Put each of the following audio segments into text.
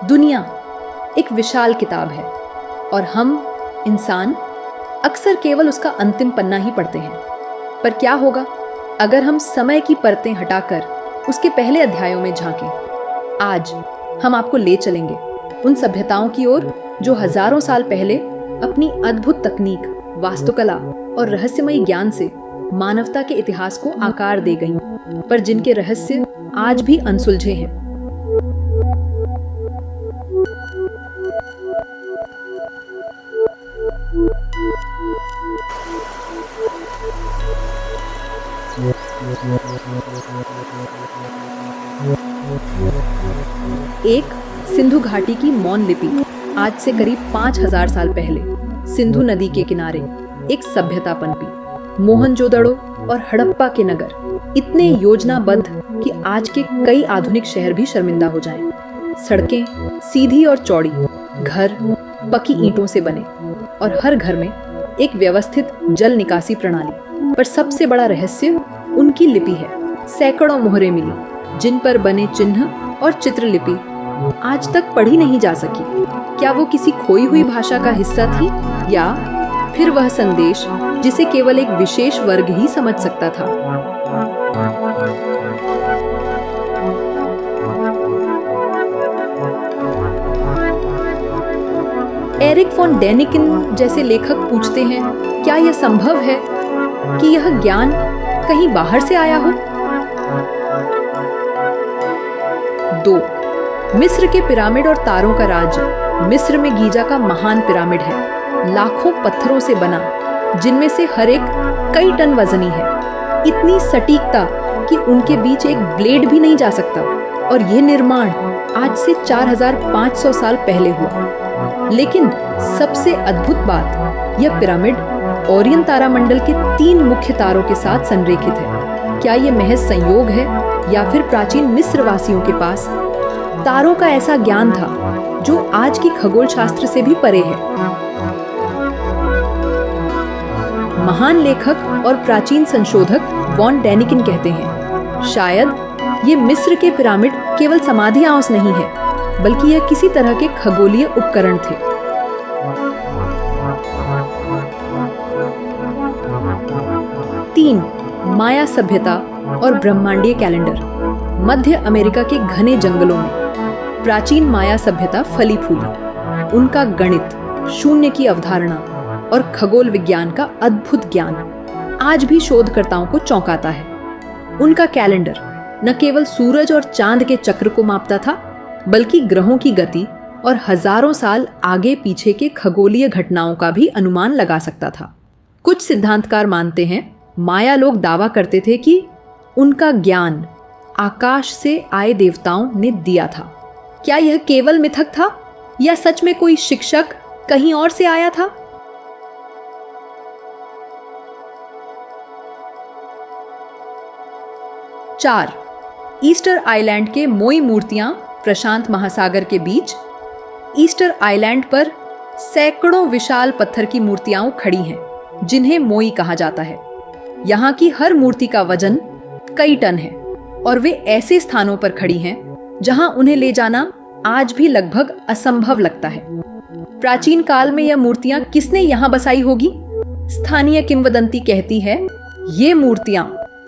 दुनिया एक विशाल किताब है और हम इंसान अक्सर केवल उसका अंतिम पन्ना ही पढ़ते हैं। पर क्या होगा अगर हम समय की परतें हटाकर उसके पहले अध्यायों में झांकें? आज हम आपको ले चलेंगे उन सभ्यताओं की ओर जो हजारों साल पहले अपनी अद्भुत तकनीक, वास्तुकला और रहस्यमयी ज्ञान से मानवता के इतिहास को आकार दे गईं, पर जिनके रहस्य आज भी अनसुलझे हैं। एक सिंधु घाटी की मौन लिपि आज से करीब 5000 साल पहले सिंधु नदी के किनारे एक सभ्यता पनपी। मोहनजोदड़ो और हड़प्पा के नगर इतने योजनाबद्ध कि आज के कई आधुनिक शहर भी शर्मिंदा हो जाएं। सड़कें सीधी और चौड़ी, घर पक्की ईंटों से बने और हर घर में एक व्यवस्थित जल निकासी प्रणाली। पर सबसे बड़ा रहस्य उनकी लिपि है। सैकड़ों मोहरें मिली जिन पर बने चिन्ह और चित्रलिपि आज तक पढ़ी नहीं जा सकी। क्या वो किसी खोई हुई भाषा का हिस्सा थी या फिर वह संदेश जिसे केवल एक विशेष वर्ग ही समझ सकता था? एरिक फॉन डैनिकिन जैसे लेखक पूछते हैं, क्या यह संभव है कि यह ज्ञान कहीं बाहर से आया हो? 2. मिस्र के पिरामिड और तारों का राज्य। मिस्र में गीजा का महान पिरामिड है, लाखों पत्थरों से बना, जिनमें से हर एक कई टन वजनी है। इतनी सटीकता कि उनके बीच एक ब्लेड भी नहीं जा सकता। और यह निर्माण आज से 4500 साल पहले हुआ। लेकिन सबसे अद्भुत बात, यह पिरामिड ओरियन तारामंडल के 3 मुख्य तारों के साथ संरेखित है। क्या यह महज संयोग है या फिर प्राचीन मिस्र वासियों के पास तारों का ऐसा ज्ञान था जो आज की खगोल शास्त्र से भी परे है? महान लेखक और प्राचीन संशोधक वॉन डैनिकिन कहते हैं, शायद ये मिस्र के पिरामिड केवल समाधि आंस नहीं है, बल्कि यह किसी तरह के खगोलीय उपकरण थे। तीन, माया सभ्यता और ब्रह्मांडीय कैलेंडर। मध्य अमेरिका के घने जंगलों में प्राचीन माया सभ्यता फली फूली। उनका गणित, शून्य की अवधारणा और खगोल विज्ञान का अद्भुत ज्ञान आज भी शोधकर्ताओं को चौंकाता है। उनका कैलेंडर न केवल सूरज और चांद के चक्र को मापता था, बल्कि ग्रहों की गति और हजारों साल आगे पीछे के खगोलीय घटनाओं का भी अनुमान लगा सकता था। कुछ सिद्धांतकार मानते हैं, माया लोग दावा करते थे कि उनका ज्ञान आकाश से आए देवताओं ने दिया था। क्या यह केवल मिथक था या सच में कोई शिक्षक कहीं और से आया था? चार, ईस्टर आइलैंड के मोई मूर्तियां प्रशांत महासागर के बीच। ईस्टर आइलैंड पर सैकड़ों विशाल पत्थर की मूर्तियां खड़ी हैं, जिन्हें मोई कहा जाता है। यहाँ की हर मूर्ति का वजन कई टन है और वे ऐसे स्थानों पर खड़ी हैं जहां उन्हें ले जाना आज भी लगभग असंभव लगता है। प्राचीन काल में यह मूर्तियां किसने यहाँ बसाई होगी? स्थानीय किंवदंती कहती है, ये मूर्तियां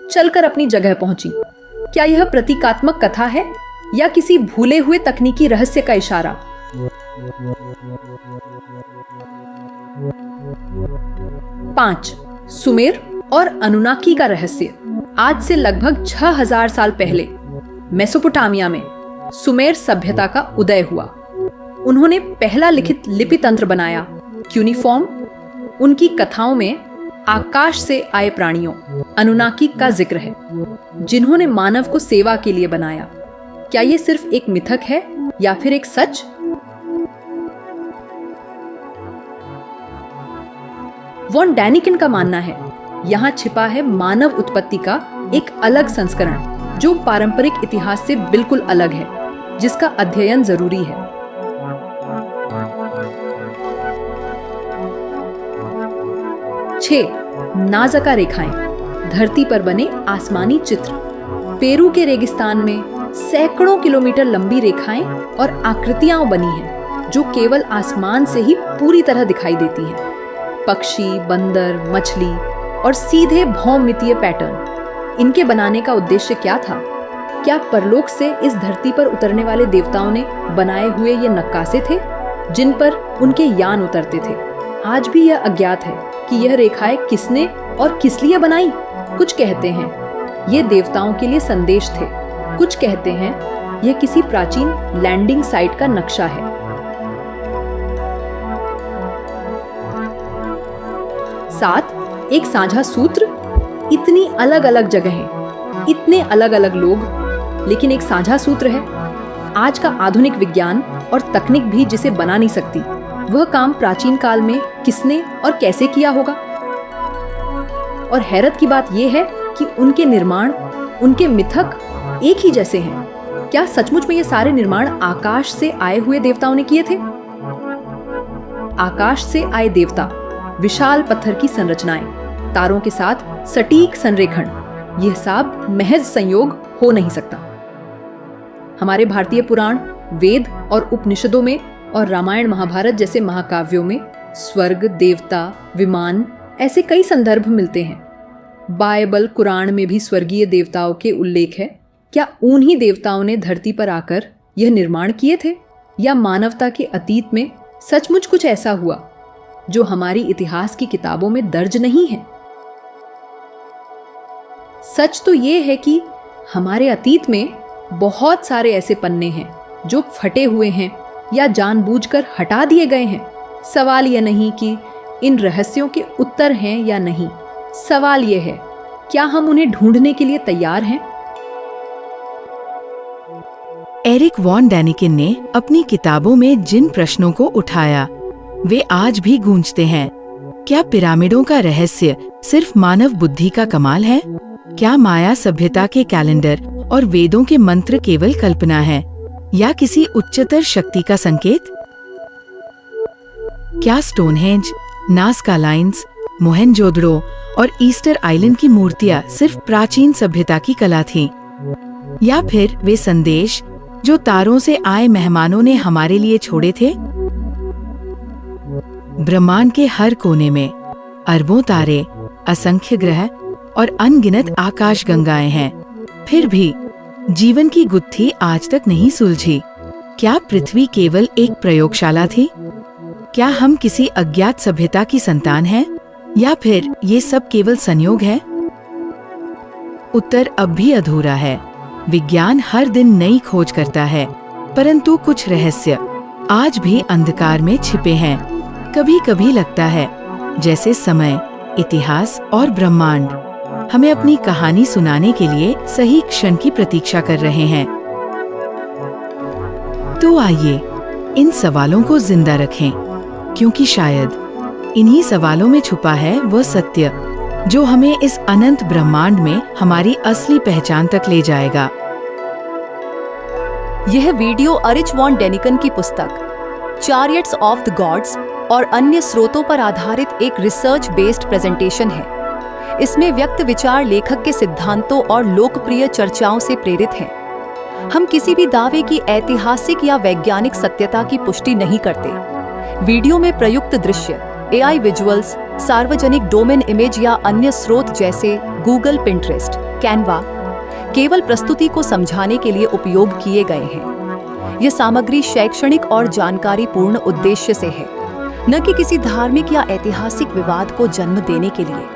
चलकर अपनी जगह पहुंची। क्या यह प्रतीकात्मक कथा है या किसी भूले हुए तकनीकी रहस्य का इशारा? 5. सुमेर और अनुनाकी का रहस्य। आज से लगभग 6000 साल पहले मेसोपोटामिया में सुमेर सभ्यता का उदय हुआ। उन्होंने पहला लिखित लिपि तंत्र बनाया, क्यूनिफॉर्म। उनकी कथाओं में आकाश से आए प्राणियों, अनुनाकी का जिक्र है, जिन्होंने मानव को सेवा के लिए बनाया। क्या यह सिर्फ एक मिथक है या फिर एक सच? वॉन डैनिकिन का मानना है, यहाँ छिपा है मानव उत्पत्ति का एक अलग संस्करण जो पारंपरिक इतिहास से बिल्कुल अलग है, जिसका अध्ययन जरूरी है। 6. नाज़का रेखाएं, धरती पर बने आसमानी चित्र। पेरू के रेगिस्तान में सैकड़ों किलोमीटर लंबी रेखाएं और आकृतियां बनी हैं जो केवल आसमान से ही पूरी तरह दिखाई देती हैं। पक्षी, बंदर, मछली और सीधे भौमितीय पैटर्न। इनके बनाने का उद्देश्य क्या था? क्या परलोक से इस धरती पर उतरने वाले देवताओं ने बनाए हुए ये नक्काशे थे जिन पर उनके यान उतरते थे? आज भी यह अज्ञात है कि यह रेखाएं किसने और किस लिए बनाई। कुछ कहते हैं ये देवताओं के लिए संदेश थे, कुछ कहते हैं यह किसी प्राचीन लैंडिंग साइट का नक्शा है। साथ एक साझा सूत्र, इतनी अलग अलग जगहें, इतने अलग अलग लोग, लेकिन एक साझा सूत्र है। आज का आधुनिक विज्ञान और तकनीक भी जिसे बना नहीं सकती, वह काम प्राचीन काल में किसने और कैसे किया होगा। और हैरत की बात यह है कि उनके निर्माण, उनके मिथक एक ही जैसे हैं। क्या सचमुच में ये सारे निर्माण आकाश से आए हुए देवताओं ने किए थे? आकाश से आए देवता, विशाल पत्थर की संरचनाएं, तारों के साथ सटीक संरेखण, यह सब महज संयोग हो नहीं सकता। हमारे भारतीय पुराण, वेद और उपनिषदों में और रामायण महाभारत जैसे महाकाव्यों में स्वर्ग, देवता, विमान ऐसे कई संदर्भ मिलते हैं। बाइबल, कुरान में भी स्वर्गीय देवताओं के उल्लेख है। क्या उन्हीं देवताओं ने धरती पर आकर यह निर्माण किए थे, या मानवता के अतीत में सचमुच कुछ ऐसा हुआ जो हमारी इतिहास की किताबों में दर्ज नहीं है? सच तो यह है कि हमारे अतीत में बहुत सारे ऐसे पन्ने हैं जो फटे हुए हैं या जानबूझकर हटा दिए गए हैं। सवाल यह नहीं कि इन रहस्यों के उत्तर हैं या नहीं, सवाल यह है क्या हम उन्हें ढूंढने के लिए तैयार हैं? एरिक वॉन डैनिकन ने अपनी किताबों में जिन प्रश्नों को उठाया वे आज भी गूंजते हैं। क्या पिरामिडों का रहस्य सिर्फ मानव बुद्धि का कमाल है? क्या माया सभ्यता के कैलेंडर और वेदों के मंत्र केवल कल्पना है या किसी उच्चतर शक्ति का संकेत? क्या स्टोनहेंज, नाज़का लाइन्स, मोहेंजोदड़ो और ईस्टर आइलैंड की मूर्तियां सिर्फ प्राचीन सभ्यता की कला थीं? या फिर वे संदेश जो तारों से आए मेहमानों ने हमारे लिए छोड़े थे? ब्रह्मांड के हर कोने में अरबों तारे, असंख्य ग्रह और अनगिनत आकाशगंगाएं हैं। फिर भी जीवन की गुत्थी आज तक नहीं सुलझी। क्या पृथ्वी केवल एक प्रयोगशाला थी? क्या हम किसी अज्ञात सभ्यता की संतान हैं? या फिर ये सब केवल संयोग है? उत्तर अब भी अधूरा है। विज्ञान हर दिन नई खोज करता है, परंतु कुछ रहस्य आज भी अंधकार में छिपे हैं। कभी कभी लगता है जैसे समय, इतिहास और ब्रह्मांड हमें अपनी कहानी सुनाने के लिए सही क्षण की प्रतीक्षा कर रहे हैं। तो आइए इन सवालों को जिंदा रखें, क्योंकि शायद इन्हीं सवालों में छुपा है वह सत्य जो हमें इस अनंत ब्रह्मांड में हमारी असली पहचान तक ले जाएगा। यह वीडियो एरिक वॉन डैनिकन की पुस्तक चारियट्स ऑफ द गॉड्स और अन्य स्रोतों पर आधारित एक रिसर्च बेस्ड प्रेजेंटेशन है। इसमें व्यक्त विचार लेखक के सिद्धांतों और लोकप्रिय चर्चाओं से प्रेरित हैं। हम किसी भी दावे की ऐतिहासिक या वैज्ञानिक सत्यता की पुष्टि नहीं करते। वीडियो में प्रयुक्त दृश्य, AI विजुअल्स, सार्वजनिक डोमेन इमेज या अन्य स्रोत जैसे गूगल, पिंटरेस्ट, कैनवा केवल प्रस्तुति को समझाने के लिए उपयोग किए गए हैं। यह सामग्री शैक्षणिक और जानकारी पूर्ण उद्देश्य से है, न कि किसी धार्मिक या ऐतिहासिक विवाद को जन्म देने के लिए।